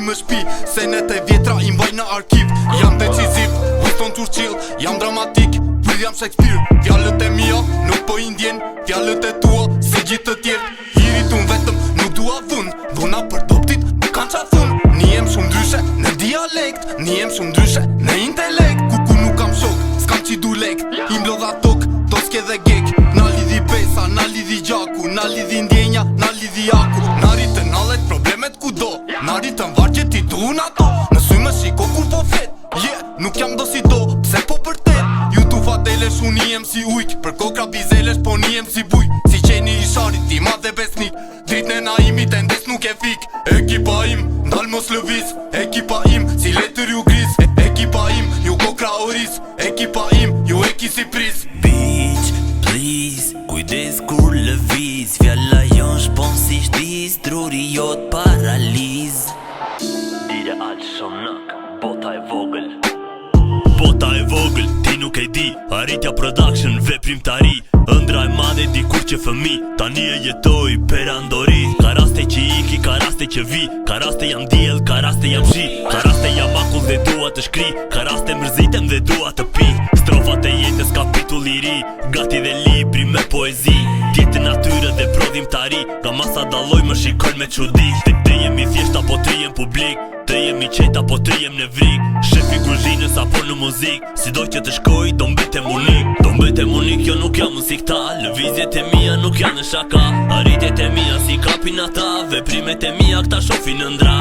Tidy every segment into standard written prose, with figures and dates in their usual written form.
më shpi. Senet e vjetra i mbaj në arkiv. Jam deciziv, Winston Churchill. Jam dramatik, William Shakespeare. Fjallët e mia nuk po indjen, fjallët e tua si gjithë të tjerë. Hiritun vetëm nuk dua dhun, dhuna për doptit nuk kanë qa thun. Nijem shumë ndryshe në dialekt, nijem shumë ndryshe në intelekt. Kuku nuk kam shok, s'kam qidu lek. I mblodha tok, toske dhe gek. Na lidhi pesa, na lidhi gjaku, na lidhi ndjenja, na lidhi aku. Na rritën allet problemet kudo, na rritën vargjet i duun ato. Në sy më shiko kur po flet, nuk jam do si do, pse po përtet. Ju tu fatelesh unë jem si ujk, për kokra bizelesh po një jem si buj. Si qeni i sharit, ti ma dhe besnik, dritën a imi tendes nuk e fik. Ekipa im, ndal mos lëviz, ekipa im, si letër ju gris. Ekipa im, ju kokra oris, ekipa im, ju eki si pris. Bitch, please, kujdes kur lëviz. Fjalla jon shpon si shtiz, truri jot paraliz. Ideal shonak, bota e vogël. Bota e vogël, ti nuk e di. Arritja production, veprim tari. Ëndra e madhe dikur që fëmi. Tani e jetoj perandori. Ka raste që iki, ka raste që vi. Ka raste jam diell, ka raste jam shi. Ka raste jam akull dhe dua të shkri. Ka raste mërzitem dhe dua të pi. Strofat e jetës kapitull i ri. Gati dhe libri me poezi. Tjetë natyre dhe prodhim tari. Nga masa dalloj më shikon me çudi. Të jemi thjesht apo të jem publik. Të jemi qet apo të jem në vrik. Shefi kuzhinës apo në muzik. Si do që të shkoj, do mbetem unik. Do mbetem unik, jo nuk jam musikta. Lëvizjet e mia nuk janë në shaka. Arritjet e mia si kapin ata. Veprimet e mia këta shofin në ndra.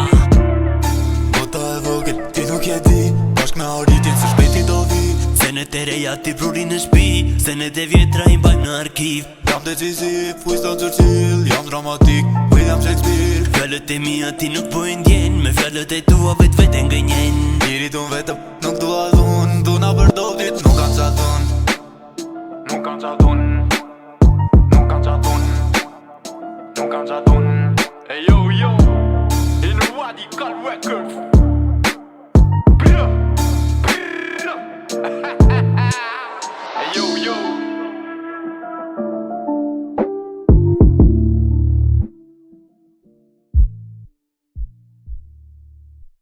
Bota e vogël, ti nuk e di. Bashk me arritjen se shpejti do vi. Senet e reja ti prurin në shpi. Senet e vjetra i mbajnë në arkiv. Jam decisiv, Winston Churchill. Jam dramatik, William Shakespeare. Fjallët e mia ti nuk po indjen. Me fjallët e tua vete ngënjen. Hiritun vetëm nuk dua dhun, dhuna për doptit nuk kanë qa thun. Nuk kanë qa thun, nuk kanë qa thun.